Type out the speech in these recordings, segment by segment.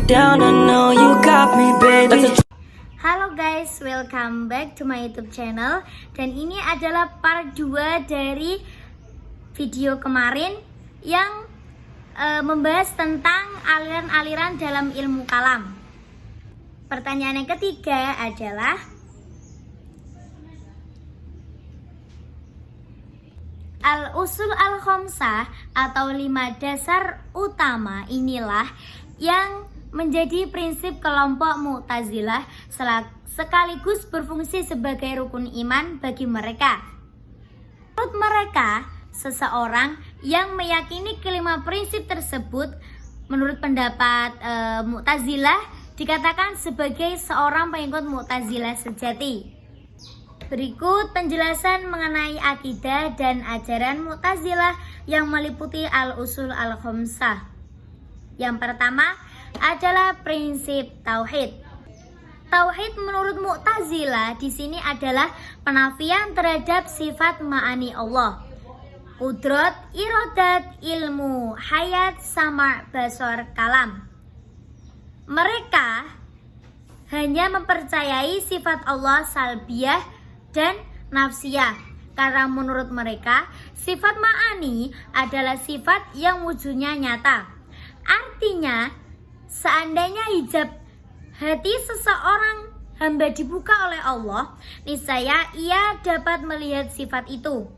down, I know you got me, baby. Halo guys, welcome back to my YouTube channel. Dan ini adalah part 2 dari video kemarin yang membahas tentang aliran-aliran dalam ilmu kalam. Pertanyaan yang ketiga adalah, al-usul al-khamsah atau 5 dasar utama inilah yang menjadi prinsip kelompok Mu'tazilah sekaligus berfungsi sebagai rukun iman bagi mereka. Menurut mereka, seseorang yang meyakini kelima prinsip tersebut menurut pendapat Mu'tazilah dikatakan sebagai seorang pengikut Mu'tazilah sejati. Berikut penjelasan mengenai akidah dan ajaran Mu'tazilah yang meliputi al-usul al-khamsah. Yang pertama adalah prinsip tauhid. Tauhid menurut Mu'tazilah di sini adalah penafian terhadap sifat ma'ani Allah. Qudrat, iradat, ilmu, hayat, sama, basar, kalam. Mereka hanya mempercayai sifat Allah salbiyah dan nafsiyah, karena menurut mereka sifat ma'ani adalah sifat yang wujudnya nyata. Artinya, seandainya hijab hati seseorang hamba dibuka oleh Allah, niscaya ia dapat melihat sifat itu.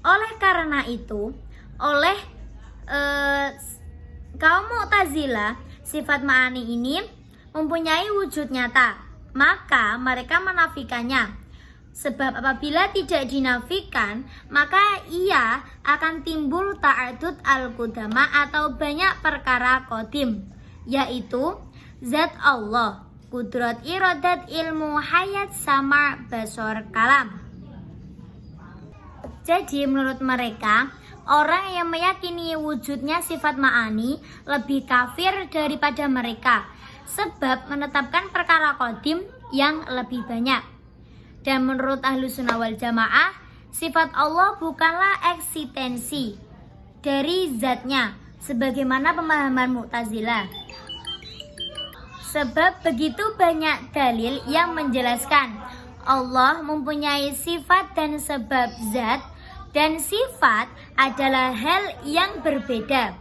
Oleh karena itu, oleh kaum Mu'tazilah, sifat ma'ani ini mempunyai wujud nyata, maka mereka menafikannya. Sebab apabila tidak dinafikan, maka ia akan timbul ta'adud al-qudama atau banyak perkara qadim, yaitu zat Allah, qudrat, iradat, ilmu, hayat, sama, basar, kalam. Jadi menurut mereka, orang yang meyakini wujudnya sifat ma'ani lebih kafir daripada mereka, sebab menetapkan perkara qadim yang lebih banyak. Dan menurut Ahlussunnah wal Jamaah, sifat Allah bukanlah eksistensi dari zatnya sebagaimana pemahaman Mu'tazilah. Sebab begitu banyak dalil yang menjelaskan Allah mempunyai sifat dan sebab zat, dan sifat adalah hal yang berbeda.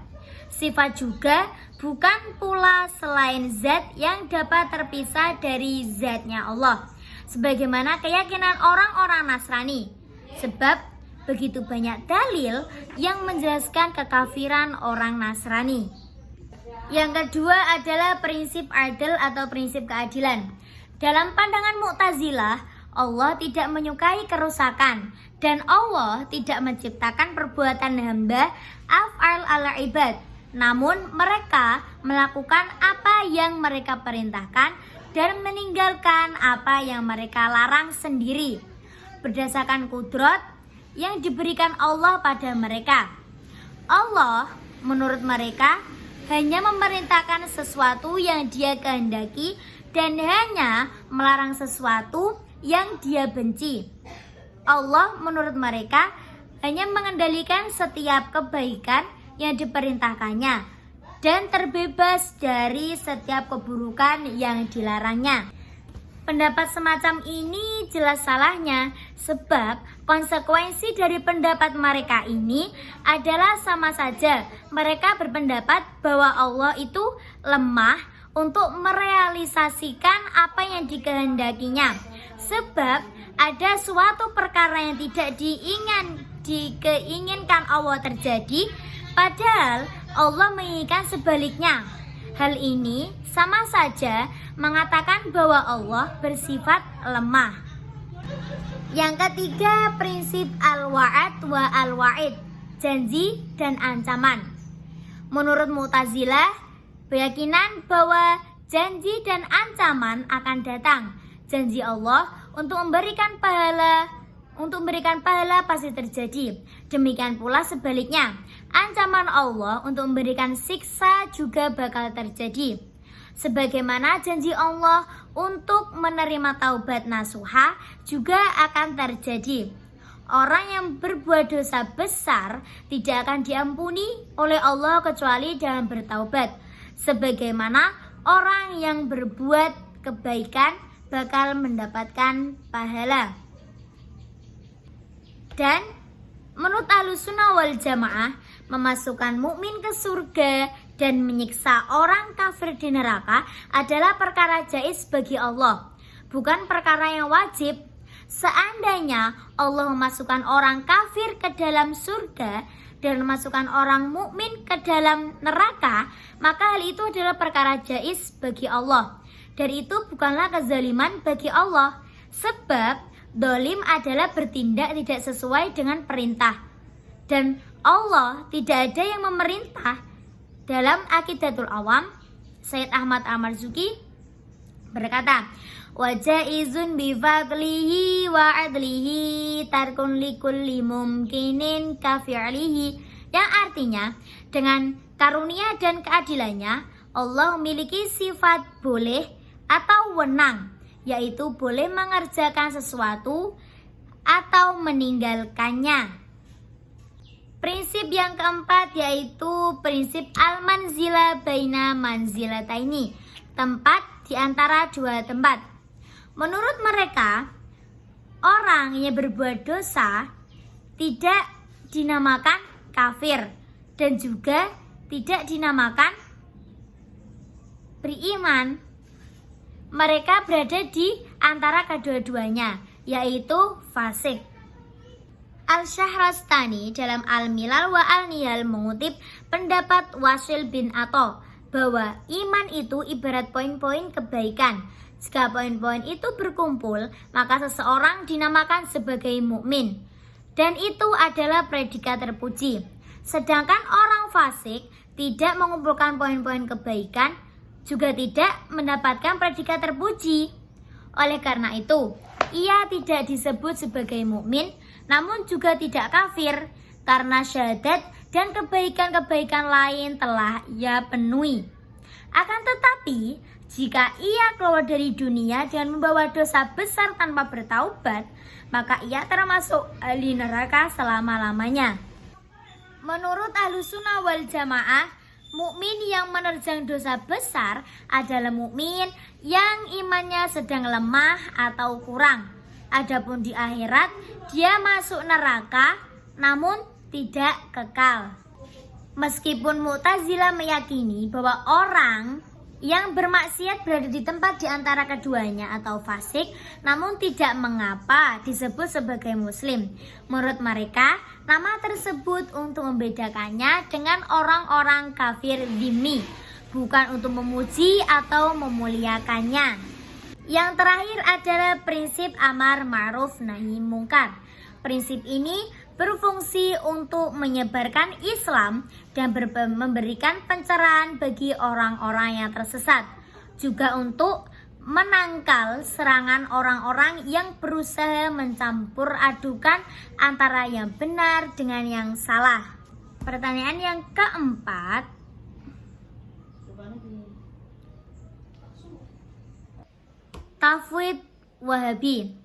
Sifat juga bukan pula selain zat yang dapat terpisah dari zatnya Allah, sebagaimana keyakinan orang-orang Nasrani. Sebab begitu banyak dalil yang menjelaskan kekafiran orang Nasrani. Yang kedua adalah prinsip adil atau prinsip keadilan. Dalam pandangan Mu'tazilah, Allah tidak menyukai kerusakan dan Allah tidak menciptakan perbuatan hamba af'al al-ibad. Namun mereka melakukan apa yang mereka perintahkan dan meninggalkan apa yang mereka larang sendiri berdasarkan kudrat yang diberikan Allah pada mereka. Allah menurut mereka hanya memerintahkan sesuatu yang Dia kehendaki dan hanya melarang sesuatu yang Dia benci. Allah menurut mereka hanya mengendalikan setiap kebaikan yang diperintahkannya dan terbebas dari setiap keburukan yang dilarangnya. Pendapat semacam ini jelas salahnya, sebab konsekuensi dari pendapat mereka ini adalah sama saja mereka berpendapat bahwa Allah itu lemah untuk merealisasikan apa yang dikehendakinya. Sebab ada suatu perkara yang tidak dikeinginkan Allah terjadi, padahal Allah menginginkan sebaliknya. Hal ini sama saja mengatakan bahwa Allah bersifat lemah. Yang ketiga, prinsip al-wa'ad wa al-wa'id, janji dan ancaman. Menurut Mu'tazilah, keyakinan bahwa janji dan ancaman akan datang. Janji Allah untuk memberikan pahala pasti terjadi. Demikian pula sebaliknya, ancaman Allah untuk memberikan siksa juga bakal terjadi. Sebagaimana janji Allah untuk menerima taubat nasuha juga akan terjadi. Orang yang berbuat dosa besar tidak akan diampuni oleh Allah kecuali dengan bertaubat. Sebagaimana orang yang berbuat kebaikan bakal mendapatkan pahala. Dan menurut Ahlussunnah wal Jamaah, memasukkan mukmin ke surga dan menyiksa orang kafir di neraka adalah perkara jaiz bagi Allah, bukan perkara yang wajib. Seandainya Allah memasukkan orang kafir ke dalam surga dan memasukkan orang mukmin ke dalam neraka, maka hal itu adalah perkara jaiz bagi Allah. Dan itu bukanlah kezaliman bagi Allah, sebab dolim adalah bertindak tidak sesuai dengan perintah. Dan Allah tidak ada yang memerintah. Dalam Aqidatul Awam, Sayyid Ahmad Al-Marzuki berkata, wa jaizun bi fadlihi wa adlihi tarkun likulli mumkinin ka fi'lihi, yang artinya dengan karunia dan keadilannya Allah memiliki sifat boleh atau wenang, yaitu boleh mengerjakan sesuatu atau meninggalkannya. Prinsip yang keempat yaitu prinsip al-manzila baina manzilataini, tempat di antara dua tempat. Menurut mereka, orang yang berbuat dosa tidak dinamakan kafir dan juga tidak dinamakan beriman. Mereka berada di antara kedua-duanya, yaitu fasik. Al-Syahrastani dalam Al-Milal wa Al-Nihal mengutip pendapat Wasil bin Atha bahwa iman itu ibarat poin-poin kebaikan. Jika poin-poin itu berkumpul, maka seseorang dinamakan sebagai mukmin, dan itu adalah predikat terpuji. Sedangkan orang fasik tidak mengumpulkan poin-poin kebaikan, juga tidak mendapatkan predikat terpuji. Oleh karena itu, ia tidak disebut sebagai mukmin, namun juga tidak kafir, karena syahadat dan kebaikan-kebaikan lain telah ia penuhi. Akan tetapi, jika ia keluar dari dunia dengan membawa dosa besar tanpa bertaubat, maka ia termasuk ahli neraka selama-lamanya. Menurut Ahlussunnah wal Jamaah, mukmin yang menerjang dosa besar adalah mukmin yang imannya sedang lemah atau kurang. Adapun di akhirat, dia masuk neraka namun tidak kekal. Meskipun Mu'tazilah meyakini bahwa orang yang bermaksiat berada di tempat di antara keduanya atau fasik, namun tidak mengapa disebut sebagai muslim. Menurut mereka, nama tersebut untuk membedakannya dengan orang-orang kafir dhimmi, bukan untuk memuji atau memuliakannya. Yang terakhir adalah prinsip amar ma'ruf nahi mungkar. Prinsip ini berfungsi untuk menyebarkan Islam dan memberikan pencerahan bagi orang-orang yang tersesat, juga untuk menangkal serangan orang-orang yang berusaha mencampur adukan antara yang benar dengan yang salah. Pertanyaan yang keempat, tafwid Wahabi.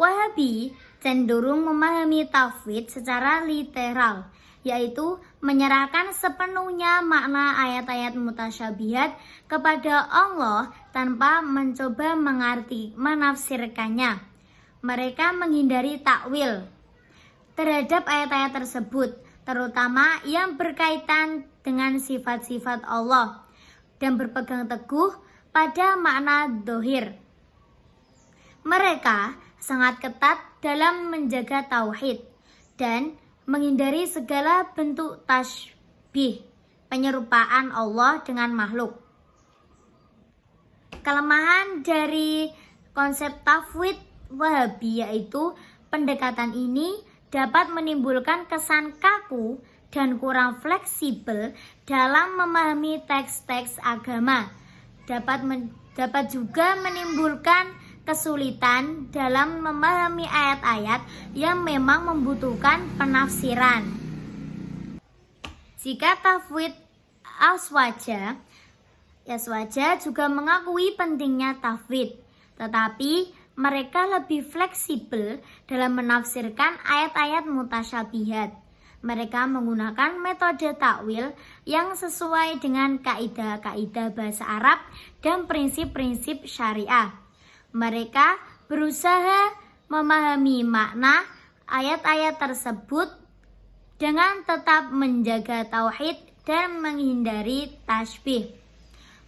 Wahabi cenderung memahami tafwid secara literal, yaitu menyerahkan sepenuhnya makna ayat-ayat mutasyabihat kepada Allah tanpa mencoba menafsirkannya. Mereka menghindari takwil terhadap ayat-ayat tersebut, terutama yang berkaitan dengan sifat-sifat Allah, dan berpegang teguh pada makna dohir. Mereka sangat ketat dalam menjaga tauhid dan menghindari segala bentuk tasbih, penyerupaan Allah dengan makhluk. Kelemahan dari konsep tafwid Wahabi yaitu pendekatan ini dapat menimbulkan kesan kaku dan kurang fleksibel dalam memahami teks-teks agama. Dapat juga menimbulkan kesulitan dalam memahami ayat-ayat yang memang membutuhkan penafsiran. Jika tafwid Aswaja juga mengakui pentingnya tafwid, tetapi mereka lebih fleksibel dalam menafsirkan ayat-ayat mutasyabihat. Mereka menggunakan metode takwil yang sesuai dengan kaidah-kaidah bahasa Arab dan prinsip-prinsip syariah. Mereka berusaha memahami makna ayat-ayat tersebut dengan tetap menjaga tauhid dan menghindari tasbih.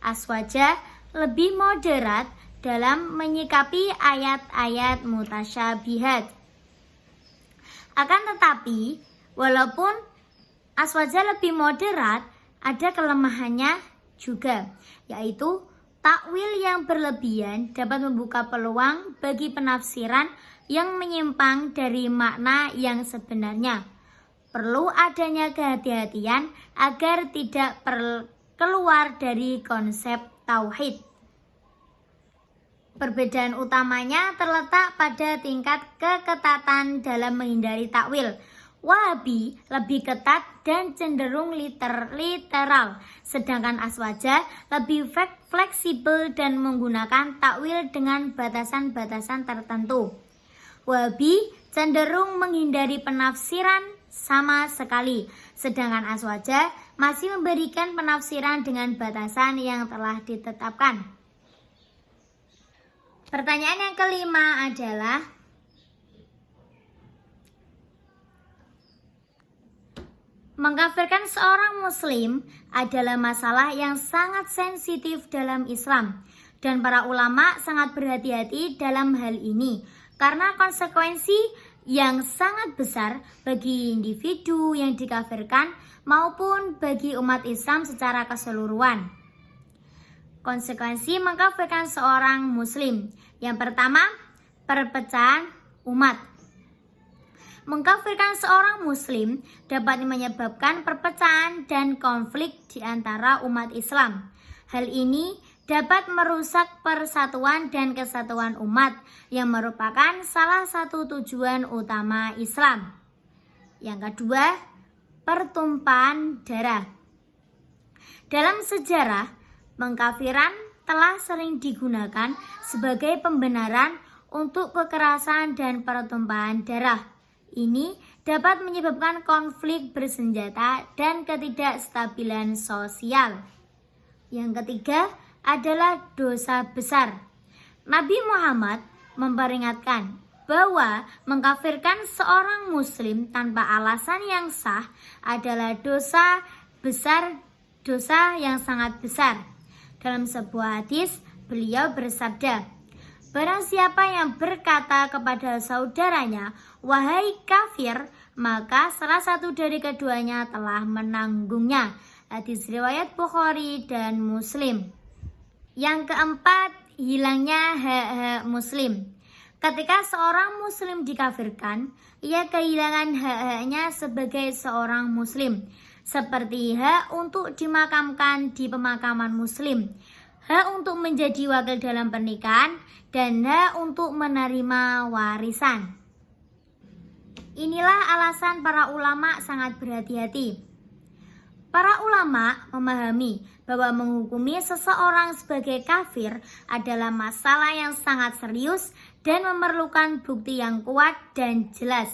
Aswaja lebih moderat dalam menyikapi ayat-ayat mutasyabihat. Akan tetapi, walaupun Aswaja lebih moderat, ada kelemahannya juga, yaitu takwil yang berlebihan dapat membuka peluang bagi penafsiran yang menyimpang dari makna yang sebenarnya. Perlu adanya kehati-hatian agar tidak keluar dari konsep tauhid. Perbedaan utamanya terletak pada tingkat keketatan dalam menghindari takwil. Wahabi lebih ketat dan cenderung literal, sedangkan Aswaja lebih fleksibel dan menggunakan takwil dengan batasan-batasan tertentu. Wahabi cenderung menghindari penafsiran sama sekali, sedangkan Aswaja masih memberikan penafsiran dengan batasan yang telah ditetapkan. Pertanyaan yang kelima adalah, mengkafirkan seorang muslim adalah masalah yang sangat sensitif dalam Islam, dan para ulama sangat berhati-hati dalam hal ini karena konsekuensi yang sangat besar bagi individu yang dikafirkan maupun bagi umat Islam secara keseluruhan. Konsekuensi mengkafirkan seorang muslim. Yang pertama, perpecahan umat. Mengkafirkan seorang muslim dapat menyebabkan perpecahan dan konflik di antara umat Islam. Hal ini dapat merusak persatuan dan kesatuan umat yang merupakan salah satu tujuan utama Islam. Yang kedua, pertumpahan darah. Dalam sejarah, pengkafiran telah sering digunakan sebagai pembenaran untuk kekerasan dan pertumpahan darah. Ini dapat menyebabkan konflik bersenjata dan ketidakstabilan sosial. Yang ketiga adalah dosa besar. Nabi Muhammad memperingatkan bahwa mengkafirkan seorang muslim tanpa alasan yang sah adalah dosa besar, dosa yang sangat besar. Dalam sebuah hadis, beliau bersabda, barang siapa yang berkata kepada saudaranya, wahai kafir, maka salah satu dari keduanya telah menanggungnya. Hadis riwayat Bukhari dan Muslim. Yang keempat, hilangnya hak-hak muslim. Ketika seorang muslim dikafirkan, ia kehilangan hak-haknya sebagai seorang muslim, seperti hak untuk dimakamkan di pemakaman muslim, hak untuk menjadi wakil dalam pernikahan, dan hak untuk menerima warisan. Inilah alasan para ulama sangat berhati-hati. Para ulama memahami bahwa menghukumi seseorang sebagai kafir adalah masalah yang sangat serius dan memerlukan bukti yang kuat dan jelas.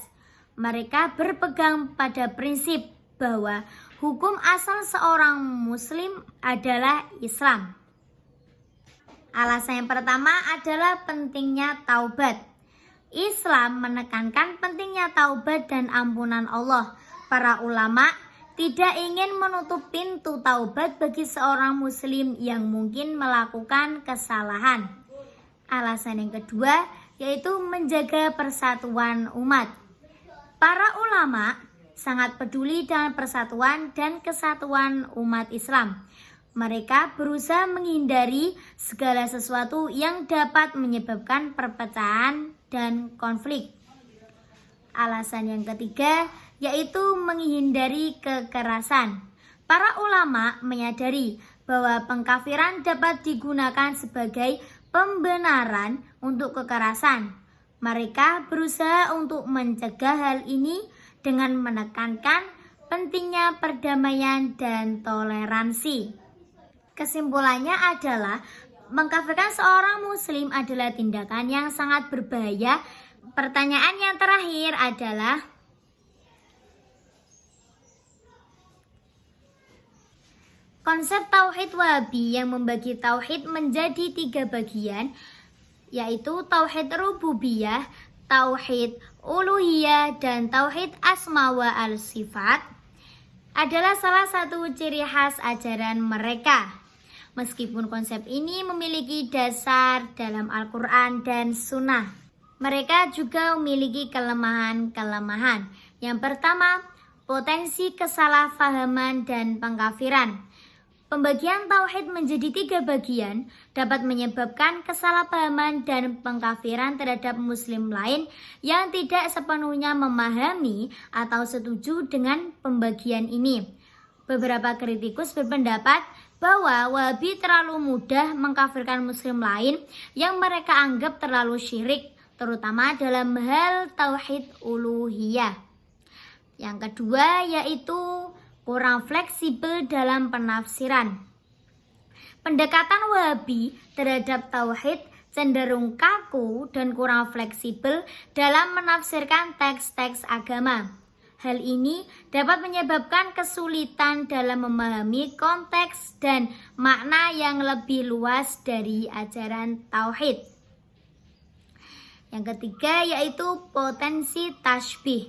Mereka berpegang pada prinsip bahwa hukum asal seorang muslim adalah Islam. Alasan yang pertama adalah pentingnya taubat. Islam menekankan pentingnya taubat dan ampunan Allah. Para ulama tidak ingin menutup pintu taubat bagi seorang muslim yang mungkin melakukan kesalahan. Alasan yang kedua yaitu menjaga persatuan umat. Para ulama sangat peduli dengan persatuan dan kesatuan umat Islam. Mereka berusaha menghindari segala sesuatu yang dapat menyebabkan perpecahan dan konflik. Alasan yang ketiga yaitu menghindari kekerasan. Para ulama menyadari bahwa pengkafiran dapat digunakan sebagai pembenaran untuk kekerasan. Mereka berusaha untuk mencegah hal ini dengan menekankan pentingnya perdamaian dan toleransi. Kesimpulannya adalah mengkafirkan seorang muslim adalah tindakan yang sangat berbahaya. Pertanyaan yang terakhir adalah, Konsep tauhid Wahabi yang membagi tauhid menjadi 3 bagian, yaitu tauhid rububiyah, tauhid uluhiyah, dan tauhid asma wa al-sifat, adalah salah satu ciri khas ajaran mereka. Meskipun konsep ini memiliki dasar dalam Al-Quran dan Sunnah, mereka juga memiliki kelemahan-kelemahan. Yang pertama, potensi kesalahpahaman dan pengkafiran. Pembagian tauhid menjadi 3 bagian dapat menyebabkan kesalahpahaman dan pengkafiran terhadap muslim lain yang tidak sepenuhnya memahami atau setuju dengan pembagian ini. Beberapa kritikus berpendapat bahwa Wahabi terlalu mudah mengkafirkan muslim lain yang mereka anggap terlalu syirik, terutama dalam hal tauhid uluhiyah. Yang kedua yaitu kurang fleksibel dalam penafsiran. Pendekatan Wahabi terhadap tauhid cenderung kaku dan kurang fleksibel dalam menafsirkan teks-teks agama. Hal ini dapat menyebabkan kesulitan dalam memahami konteks dan makna yang lebih luas dari ajaran tauhid. Yang ketiga yaitu potensi tasbih.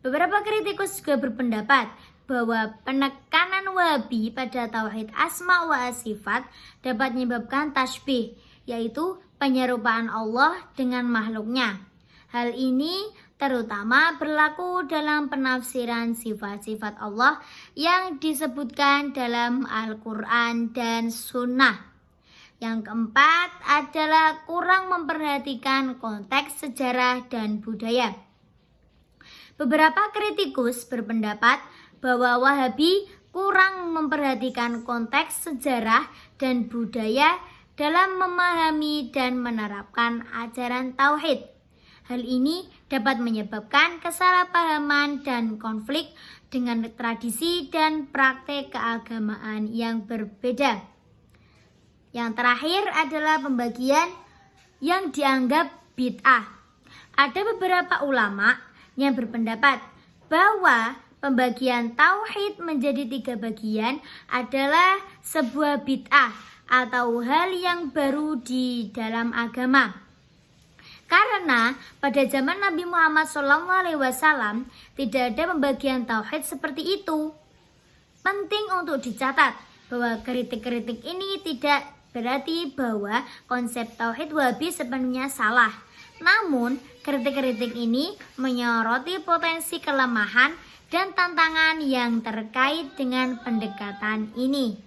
Beberapa kritikus juga berpendapat bahwa penekanan Wahabi pada tauhid asma wa sifat dapat menyebabkan tasbih, yaitu penyerupaan Allah dengan makhluknya. Hal ini terutama berlaku dalam penafsiran sifat-sifat Allah yang disebutkan dalam Al-Quran dan Sunnah. Yang keempat adalah kurang memperhatikan konteks sejarah dan budaya. Beberapa kritikus berpendapat bahwa Wahabi kurang memperhatikan konteks sejarah dan budaya dalam memahami dan menerapkan ajaran tauhid. Hal ini dapat menyebabkan kesalahpahaman dan konflik dengan tradisi dan praktek keagamaan yang berbeda. Yang terakhir adalah pembagian yang dianggap bid'ah. Ada beberapa ulama yang berpendapat bahwa pembagian tauhid menjadi 3 bagian adalah sebuah bid'ah atau hal yang baru di dalam agama. Karena pada zaman Nabi Muhammad SAW tidak ada pembagian tauhid seperti itu. Penting untuk dicatat bahwa kritik-kritik ini tidak berarti bahwa konsep tauhid Wahabi sepenuhnya salah. Namun, kritik-kritik ini menyoroti potensi kelemahan dan tantangan yang terkait dengan pendekatan ini.